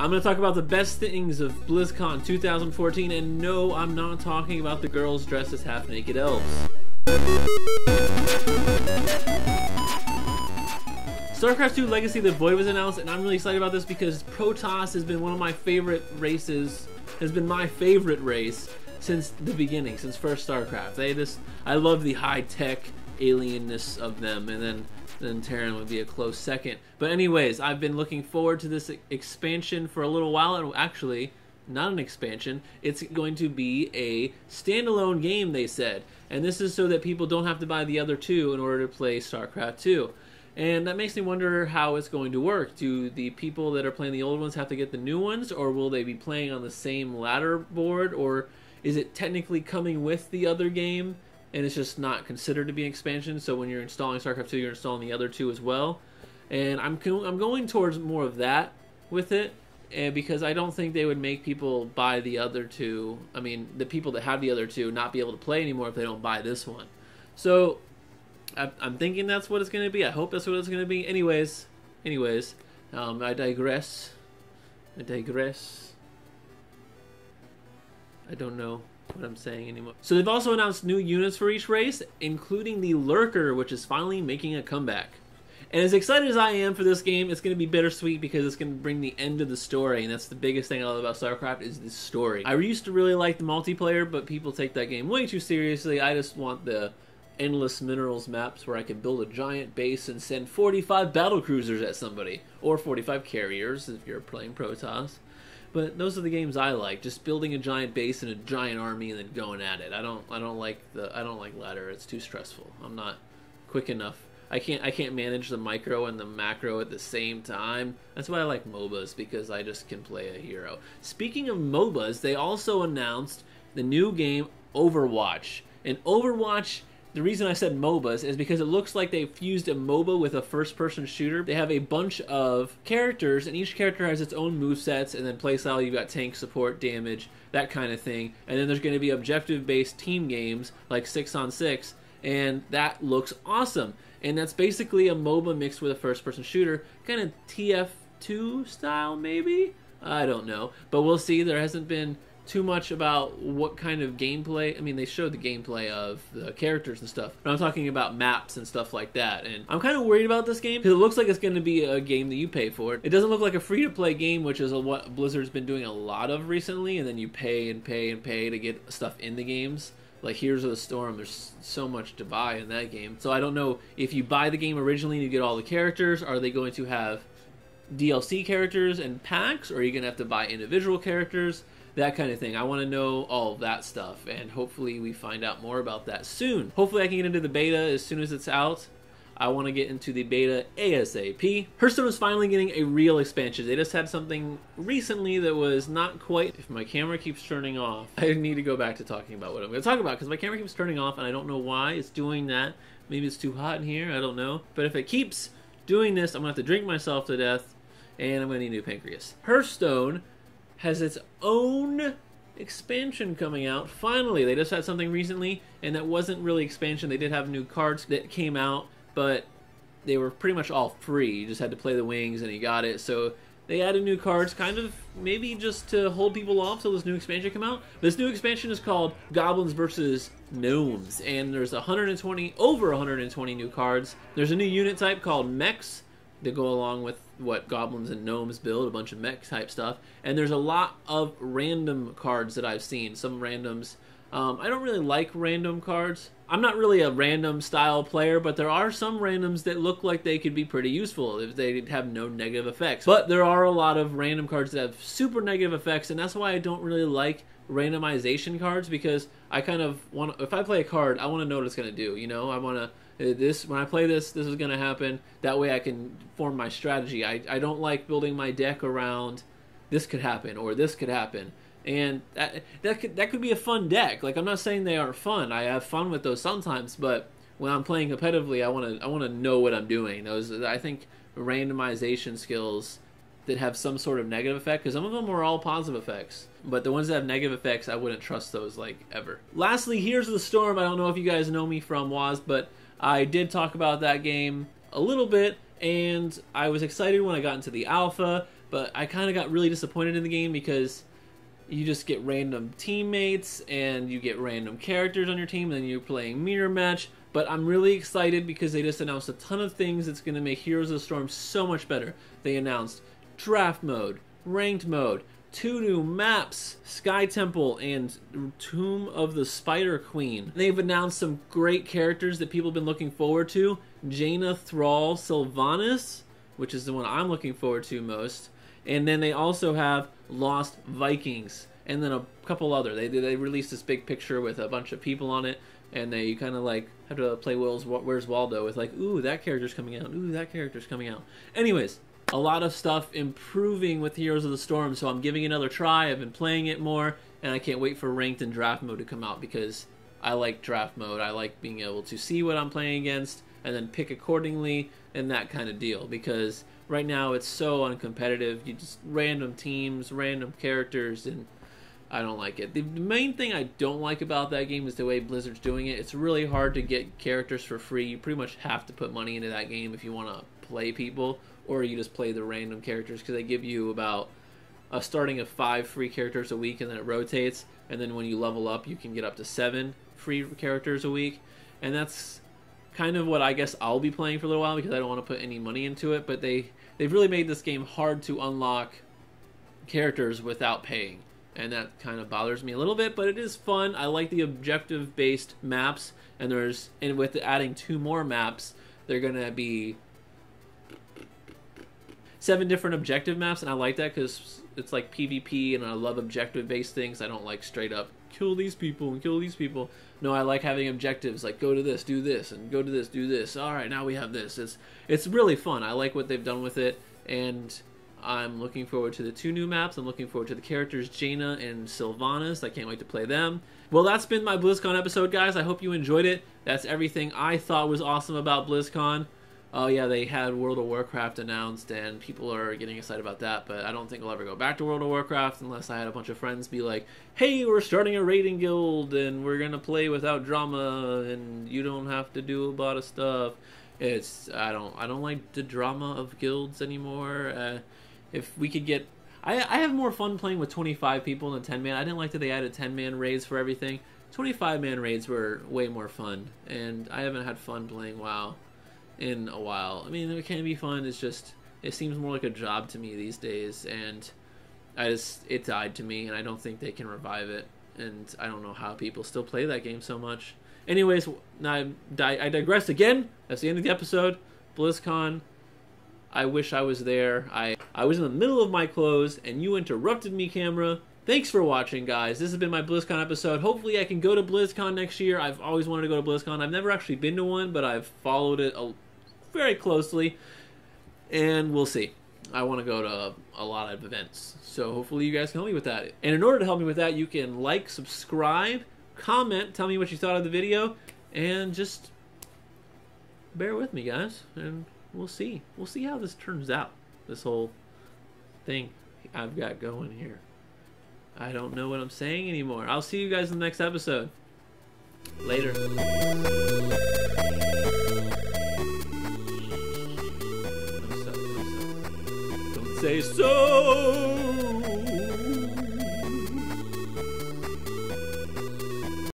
I'm going to talk about the best things of BlizzCon 2014, and no, I'm not talking about the girls dressed as half-naked elves. StarCraft 2 Legacy of the Void was announced, and I'm really excited about this because Protoss has been one of my favorite races, has been my favorite race since the beginning, since first StarCraft. I love the high-tech alienness of them, and then Terran would be a close second. But anyways, I've been looking forward to this expansion for a little while, and actually, not an expansion, it's going to be a standalone game, they said. And this is so that people don't have to buy the other two in order to play StarCraft 2. And that makes me wonder how it's going to work. Do the people that are playing the old ones have to get the new ones, or will they be playing on the same ladder board, or is it technically coming with the other game and it's just not considered to be an expansion, so when you're installing StarCraft 2 you're installing the other two as well? And I'm going towards more of that with it, and because I don't think they would make people buy the other two. I mean, the people that have the other two not be able to play anymore if they don't buy this one. So I'm thinking that's what it's going to be. I hope that's what it's going to be. Anyways, I digress. I don't know what I'm saying anymore. So they've also announced new units for each race, including the Lurker, which is finally making a comeback. And as excited as I am for this game, it's going to be bittersweet because it's going to bring the end of the story, and that's the biggest thing I love about StarCraft is the story. I used to really like the multiplayer, but people take that game way too seriously. I just want the endless minerals maps where I can build a giant base and send 45 battle cruisers at somebody, or 45 carriers if you're playing Protoss. But those are the games I like, just building a giant base and a giant army and then going at it. I don't like ladder. It's too stressful. I'm not quick enough. I can't manage the micro and the macro at the same time. That's why I like MOBAs, because I just can play a hero. Speaking of MOBAs, they also announced the new game Overwatch. And Overwatch, the reason I said MOBAs is because it looks like they fused a MOBA with a first-person shooter. They have a bunch of characters, and each character has its own movesets, and then playstyle, you've got tank, support, damage, that kind of thing. And then there's going to be objective-based team games, like 6-on-6, and that looks awesome. And that's basically a MOBA mixed with a first-person shooter, kind of TF2 style, maybe? I don't know. But we'll see. There hasn't been too much about what kind of gameplay. I mean, they showed the gameplay of the characters and stuff, but I'm talking about maps and stuff like that. And I'm kind of worried about this game because it looks like it's going to be a game that you pay for. It doesn't look like a free-to-play game, which is what Blizzard's been doing a lot of recently, and then you pay and pay and pay to get stuff in the games. Like Heroes of the Storm, there's so much to buy in that game. So I don't know if you buy the game originally and you get all the characters, are they going to have DLC characters and packs, or are you going to have to buy individual characters? That kind of thing. I want to know all of that stuff, and hopefully we find out more about that soon. Hopefully I can get into the beta as soon as it's out. I want to get into the beta ASAP. Hearthstone is finally getting a real expansion. They just had something recently that was not quite... If my camera keeps turning off, I need to go back to talking about what I'm going to talk about, because my camera keeps turning off, and I don't know why it's doing that. Maybe it's too hot in here, I don't know. But if it keeps doing this, I'm going to have to drink myself to death, and I'm going to need a new pancreas. Hearthstone has its own expansion coming out. Finally, they just had something recently, and that wasn't really expansion. They did have new cards that came out, but they were pretty much all free. You just had to play the wings and you got it. So they added new cards, kind of maybe just to hold people off till this new expansion come out. This new expansion is called Goblins versus Gnomes, and there's over 120 new cards. There's a new unit type called Mechs to go along with what Goblins and Gnomes build, a bunch of mech type stuff. And there's a lot of random cards that I've seen, some randoms. I don't really like random cards. I'm not really a random style player, but there are some randoms that look like they could be pretty useful if they have no negative effects. But there are a lot of random cards that have super negative effects, and that's why I don't really like randomization cards, because I kind of want, if I play a card, I want to know what it's going to do, you know? I want to, when I play this is going to happen. That way I can form my strategy. I don't like building my deck around this could happen or this could happen. And that could be a fun deck. Like, I'm not saying they aren't fun. I have fun with those sometimes, but when I'm playing competitively, I want to know what I'm doing. I think randomization skills that have some sort of negative effect, because some of them are all positive effects, but the ones that have negative effects, I wouldn't trust those like ever. Lastly, Here's the Storm. I don't know if you guys know me from WoZ, but I did talk about that game a little bit, and I was excited when I got into the alpha. but I kind of got really disappointed in the game because you just get random teammates and you get random characters on your team, and then you're playing mirror match. But I'm really excited because they just announced a ton of things that's going to make Heroes of the Storm so much better. They announced draft mode, ranked mode, 2 new maps, Sky Temple and Tomb of the Spider Queen. They've announced some great characters that people have been looking forward to. Jaina, Thrall, Slyvanas, which is the one I'm looking forward to most. And then they also have Lost Vikings, and then a couple other. They released this big picture with a bunch of people on it, and they kind of like have to play Where's Waldo with like, ooh, that character's coming out, ooh, that character's coming out. Anyways, a lot of stuff improving with Heroes of the Storm, so I'm giving it another try. I've been playing it more, and I can't wait for ranked and draft mode to come out because I like draft mode. I like being able to see what I'm playing against and then pick accordingly and that kind of deal, because right now it's so uncompetitive. You just random teams, random characters, and I don't like it. The main thing I don't like about that game is the way Blizzard's doing it. It's really hard to get characters for free. You pretty much have to put money into that game if you want to play people, or you just play the random characters, because they give you about a starting of 5 free characters a week, and then it rotates, and then when you level up you can get up to 7 free characters a week, and that's kind of what I guess I'll be playing for a little while because I don't want to put any money into it. But they've really made this game hard to unlock characters without paying, and that kind of bothers me a little bit, but it is fun. I like the objective based maps, and with adding 2 more maps, they're gonna be 7 different objective maps, and I like that because it's like PvP, and I love objective based things. I don't like straight up kill these people and kill these people. No, I like having objectives like go to this, do this, and go to this, do this. All right, now we have this. It's really fun. I like what they've done with it, and I'm looking forward to the 2 new maps. I'm looking forward to the characters Jaina and Sylvanas. I can't wait to play them. Well, that's been my BlizzCon episode, guys. I hope you enjoyed it. That's everything I thought was awesome about BlizzCon. Oh yeah, they had World of Warcraft announced, and people are getting excited about that, but I don't think I'll ever go back to World of Warcraft unless I had a bunch of friends be like, hey, we're starting a raiding guild, and we're gonna play without drama, and you don't have to do a lot of stuff. I don't like the drama of guilds anymore. If we could get... I have more fun playing with 25 people than 10-man. I didn't like that they added 10-man raids for everything. 25-man raids were way more fun, and I haven't had fun playing WoW in a while. I mean, it can be fun, it's just, it seems more like a job to me these days, and it died to me, and I don't think they can revive it, and I don't know how people still play that game so much. Anyways, I digressed again. That's the end of the episode. BlizzCon, I wish I was there. I was in the middle of my clothes, and you interrupted me, camera. Thanks for watching, guys. This has been my BlizzCon episode. Hopefully I can go to BlizzCon next year. I've always wanted to go to BlizzCon. I've never actually been to one, but I've followed it very closely, and we'll see. I want to go to a lot of events, so hopefully you guys can help me with that. And in order to help me with that, you can like, subscribe, comment, tell me what you thought of the video, and just bear with me, guys, and we'll see how this turns out, this whole thing I've got going here. I don't know what I'm saying anymore. I'll see you guys in the next episode. Later. Say so.